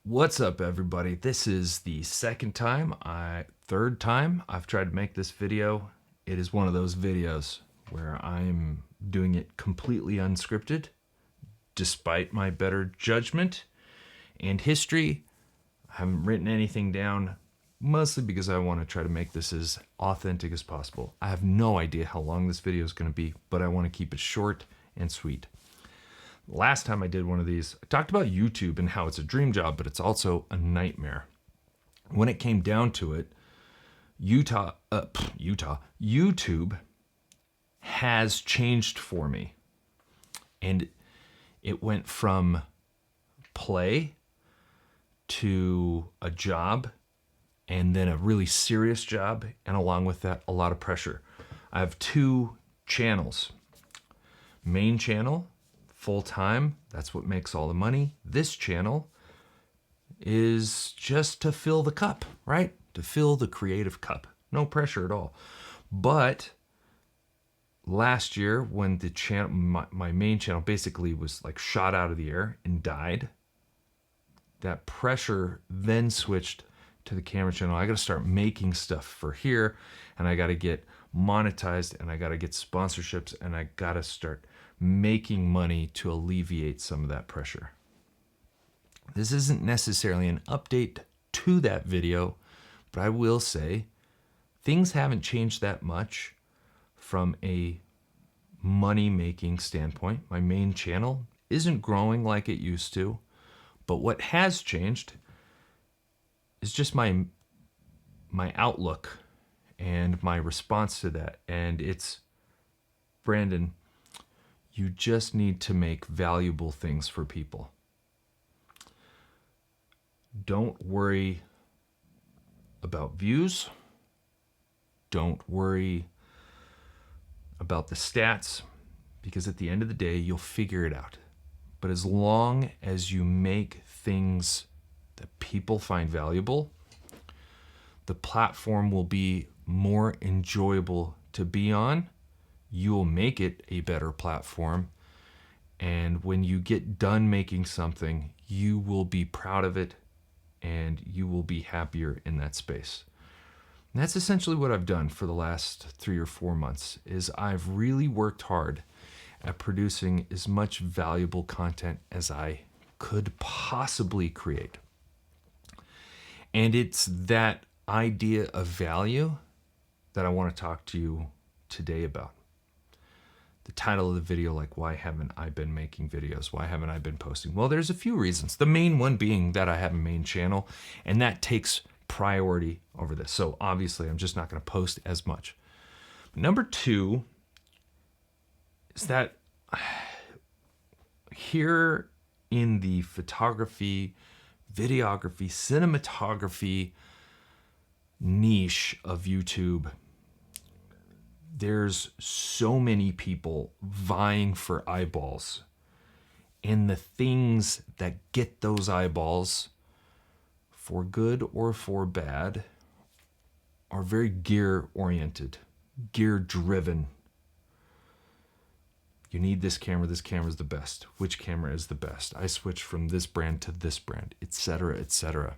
What's up, everybody? This is the third time I've tried to make this video. It is one of those videos where I'm doing it completely unscripted, despite my better judgment and history. I haven't written anything down, mostly because I want to try to make this as authentic as possible. I have no idea how long this video is going to be, but I want to keep it short and sweet. Last time I did one of these, I talked about YouTube and how it's a dream job, but it's also a nightmare. When it came down to it, YouTube has changed for me. And it went from play to a job, and then a really serious job, and along with that, a lot of pressure. I have two channels. Main channel, full-time, that's what makes all the money. This channel is just to fill the cup, right? To fill the creative cup. No pressure at all. But last year, when the channel, my main channel basically was like shot out of the air and died, that pressure then switched to the camera channel. I got to start making stuff for here, and I got to get monetized, and I got to get sponsorships, and I got to start making money to alleviate some of that pressure. This isn't necessarily an update to that video, but I will say things haven't changed that much from a money-making standpoint. My main channel isn't growing like it used to, but what has changed is just my outlook and my response to that. And it's, Brandon, you just need to make valuable things for people. Don't worry about views. Don't worry about the stats, because at the end of the day, you'll figure it out. But as long as you make things that people find valuable, the platform will be more enjoyable to be on. You'll make it a better platform. And when you get done making something, you will be proud of it and you will be happier in that space. And that's essentially what I've done for the last 3 or 4 months, is I've really worked hard at producing as much valuable content as I could possibly create. And it's that idea of value that I want to talk to you today about. The title of the video, like, why haven't I been making videos? Why haven't I been posting? Well, there's a few reasons. The main one being that I have a main channel, and that takes priority over this. So obviously, I'm just not going to post as much. Number two is that here in the photography, videography, cinematography niche of YouTube, there's so many people vying for eyeballs, and the things that get those eyeballs, for good or for bad, are very gear oriented, gear driven. You need this camera is the best. Which camera is the best? I switch from this brand to this brand, etc., etc.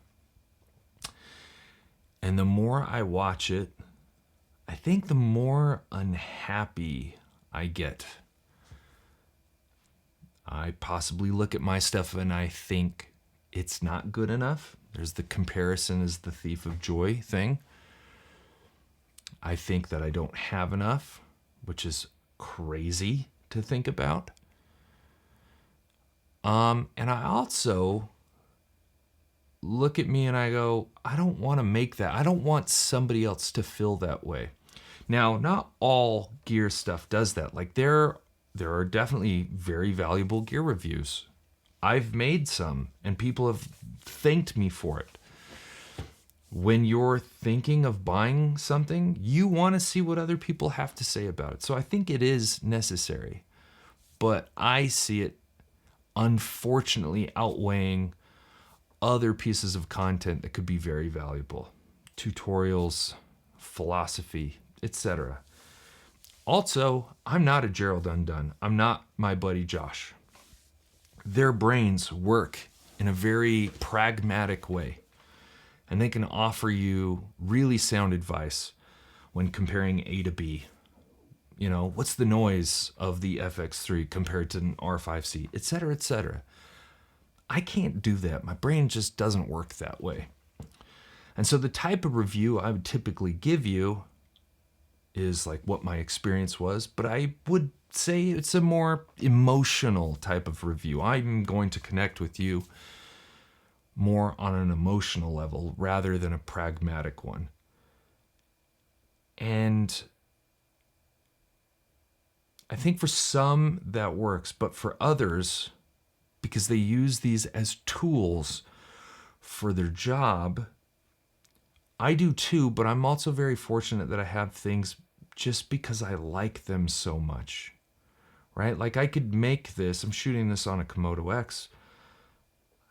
And the more I watch it, I think the more unhappy I get. I possibly look at my stuff and I think it's not good enough. There's the comparison is the thief of joy thing. I think that I don't have enough, which is crazy to think about. And I also look at me and I go, I don't want to make that. I don't want somebody else to feel that way. Now, not all gear stuff does that. Like there are definitely very valuable gear reviews. I've made some and people have thanked me for it. When you're thinking of buying something, you want to see what other people have to say about it. So I think it is necessary, but I see it unfortunately outweighing other pieces of content that could be very valuable. Tutorials, philosophy, etc. Also, I'm not a Gerald Undone. I'm not my buddy Josh. Their brains work in a very pragmatic way. And they can offer you really sound advice when comparing A to B. You know, what's the noise of the FX3 compared to an R5C, et cetera, et cetera. I can't do that. My brain just doesn't work that way. And so the type of review I would typically give you is like what my experience was, but I would say it's a more emotional type of review. I'm going to connect with you more on an emotional level rather than a pragmatic one. And I think for some that works, but for others, because they use these as tools for their job, I do too, but I'm also very fortunate that I have things just because I like them so much, right? Like I could make this, I'm shooting this on a Komodo X.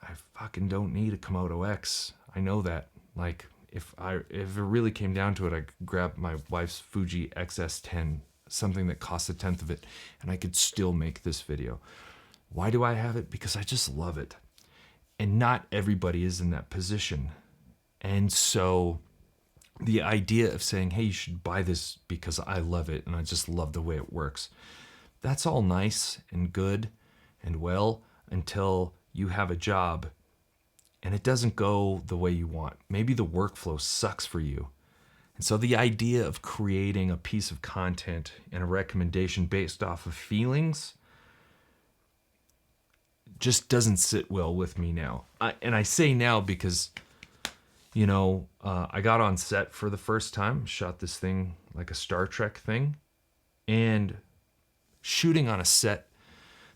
I fucking don't need a Komodo X. I know that. Like if it really came down to it, I could grab my wife's Fuji XS10, something that costs a tenth of it, and I could still make this video. Why do I have it? Because I just love it. And not everybody is in that position. And so the idea of saying, hey, you should buy this because I love it and I just love the way it works, that's all nice and good and well until you have a job and it doesn't go the way you want. Maybe the workflow sucks for you. And so the idea of creating a piece of content and a recommendation based off of feelings just doesn't sit well with me now. And I say now because, you know, I got on set for the first time, shot this thing like a Star Trek thing, and shooting on a set,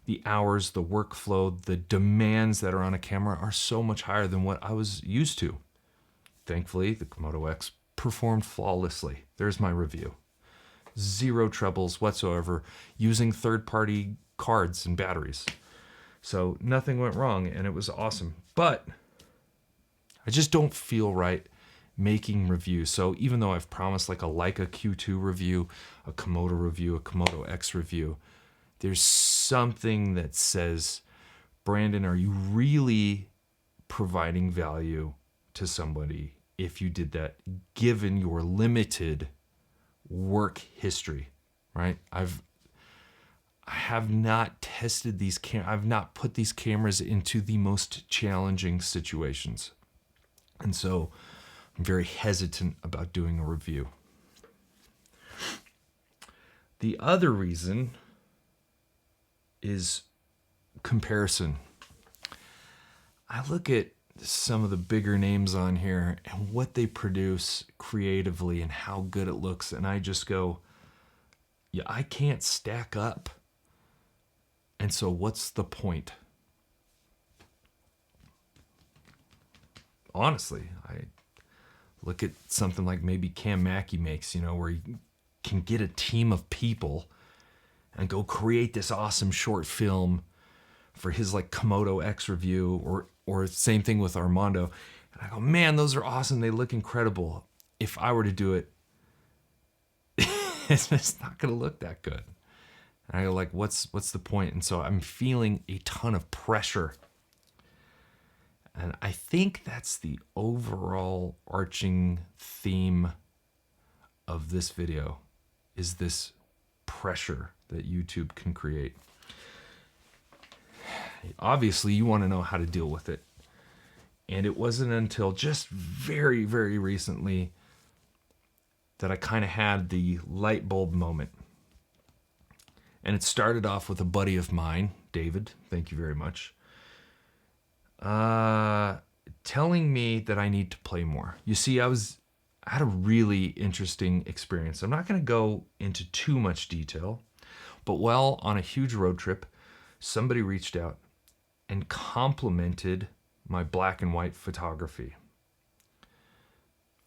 the hours, the workflow, the demands that are on a camera are so much higher than what I was used to. Thankfully, the Komodo X performed flawlessly. There's my review. Zero troubles whatsoever using third-party cards and batteries. So nothing went wrong and it was awesome. But I just don't feel right making reviews. So even though I've promised like a Leica Q2 review, a Komodo review, a Komodo X review, there's something that says, Brandon, are you really providing value to somebody if you did that, given your limited work history, right? I have not tested these I've not put these cameras into the most challenging situations. And so I'm very hesitant about doing a review. The other reason is comparison. I look at some of the bigger names on here and what they produce creatively and how good it looks, and I just go, yeah, I can't stack up. And so what's the point? Honestly, I look at something like maybe Cam Mackey makes, you know, where you can get a team of people and go create this awesome short film for his like Komodo X review, or same thing with Armando. And I go, man, those are awesome. They look incredible. If I were to do it, it's just not going to look that good. And I go like, what's the point? And so I'm feeling a ton of pressure. And I think that's the overall arching theme of this video, is this pressure that YouTube can create. Obviously, you want to know how to deal with it. And it wasn't until just very, very recently that I kind of had the light bulb moment. And it started off with a buddy of mine, David, thank you very much, telling me that I need to play more. You see, I had a really interesting experience. I'm not going to go into too much detail, but while on a huge road trip, somebody reached out and complimented my black and white photography.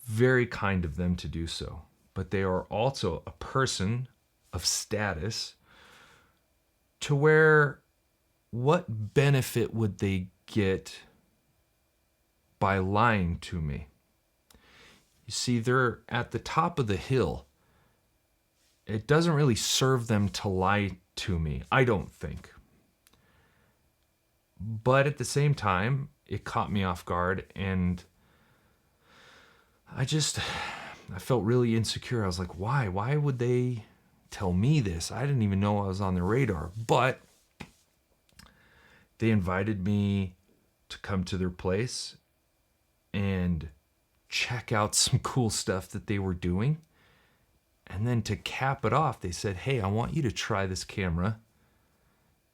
Very kind of them to do so, but they are also a person of status to where what benefit would they get by lying to me? You see, they're at the top of the hill. It doesn't really serve them to lie to me, I don't think. But at the same time, it caught me off guard, and I felt really insecure. I was like, why? Why would they tell me this? I didn't even know I was on their radar. But they invited me to come to their place and check out some cool stuff that they were doing. And then to cap it off, they said, hey, I want you to try this camera.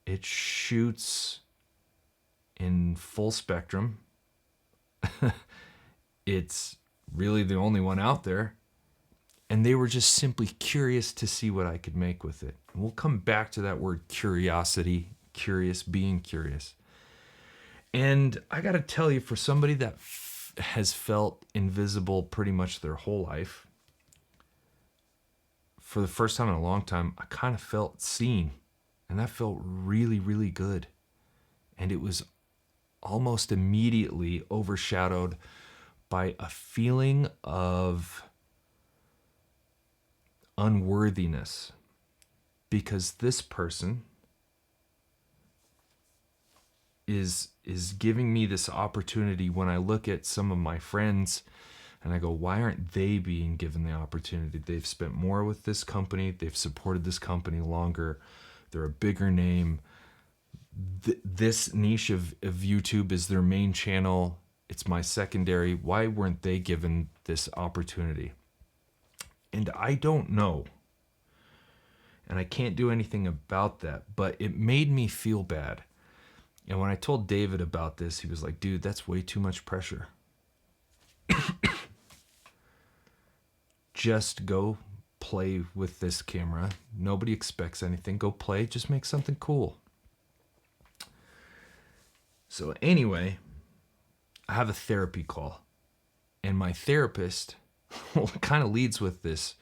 It shoots in full spectrum. It's really the only one out there. And they were just simply curious to see what I could make with it. And we'll come back to that word curiosity, curious, being curious. And I got to tell you, for somebody that has felt invisible pretty much their whole life, for the first time in a long time, I kind of felt seen. And that felt really, really good. And it was almost immediately overshadowed by a feeling of unworthiness, because this person is giving me this opportunity when I look at some of my friends and I go, why aren't they being given the opportunity? They've spent more with this company. They've supported this company longer. They're a bigger name. This niche of YouTube is their main channel. It's my secondary. Why weren't they given this opportunity? And I don't know. And I can't do anything about that, but it made me feel bad. And when I told David about this, he was like, dude, that's way too much pressure. Just go play with this camera. Nobody expects anything. Go play. Just make something cool. So anyway, I have a therapy call. And my therapist, well, it kind of leads with this.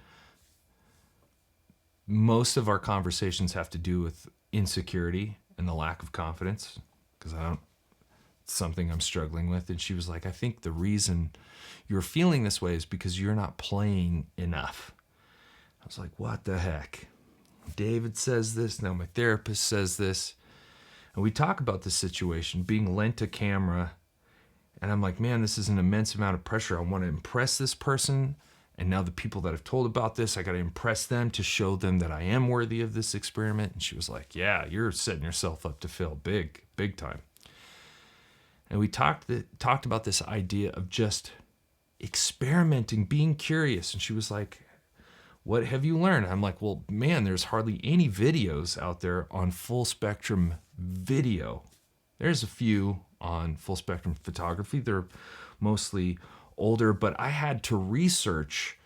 Most of our conversations have to do with insecurity and the lack of confidence, because it's something I'm struggling with. And she was like, I think the reason you're feeling this way is because you're not playing enough. I was like, what the heck? David says this, now my therapist says this. And we talk about this situation, being lent a camera. And I'm like, man, this is an immense amount of pressure. I want to impress this person. And now the people that I've told about this, I got to impress them to show them that I am worthy of this experiment. And she was like, yeah, you're setting yourself up to fail big, big time. And we talked about this idea of just experimenting, being curious. And she was like, what have you learned? I'm like, well, man, there's hardly any videos out there on full spectrum video. There's a few on full spectrum photography. They're mostly older, but I had to research.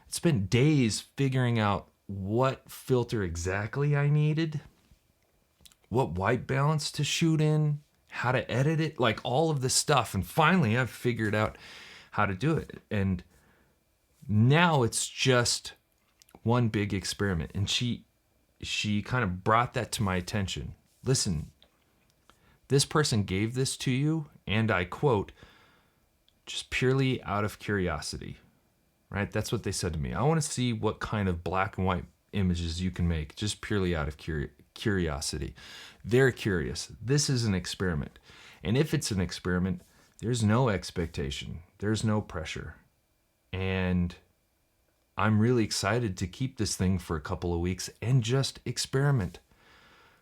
It spent days figuring out what filter exactly I needed, what white balance to shoot in, how to edit it, like all of this stuff. And finally, I've figured out how to do it. And now it's just one big experiment. And she kind of brought that to my attention. Listen, this person gave this to you, and I quote, just purely out of curiosity, right? That's what they said to me. I want to see what kind of black and white images you can make, just purely out of curiosity. They're curious. This is an experiment. And if it's an experiment, there's no expectation. There's no pressure. And I'm really excited to keep this thing for a couple of weeks and just experiment.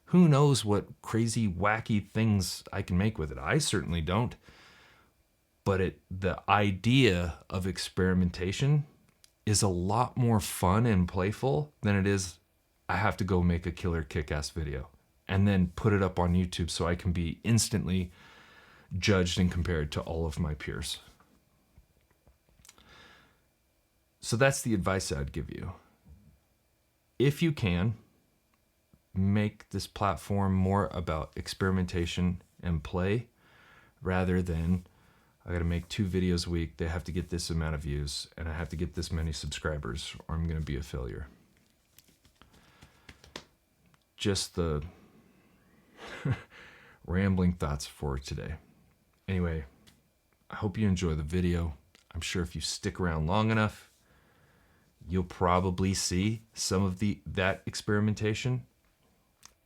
Who knows what crazy, wacky things I can make with it? I certainly don't. But the idea of experimentation is a lot more fun and playful than it is, I have to go make a killer kick-ass video and then put it up on YouTube so I can be instantly judged and compared to all of my peers. So that's the advice I'd give you. If you can, make this platform more about experimentation and play rather than I got to make 2 videos a week. They have to get this amount of views, and I have to get this many subscribers, or I'm going to be a failure. Just the rambling thoughts for today. Anyway, I hope you enjoy the video. I'm sure if you stick around long enough, you'll probably see some of that experimentation.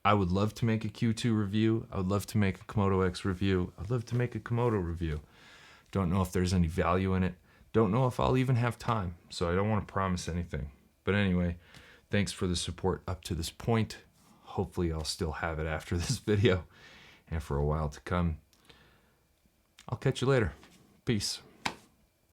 I would love to make a Q2 review. I would love to make a Komodo X review. I'd love to make a Komodo review. Don't know if there's any value in it. Don't know if I'll even have time, so I don't want to promise anything. But anyway, thanks for the support up to this point. Hopefully I'll still have it after this video and for a while to come. I'll catch you later. Peace.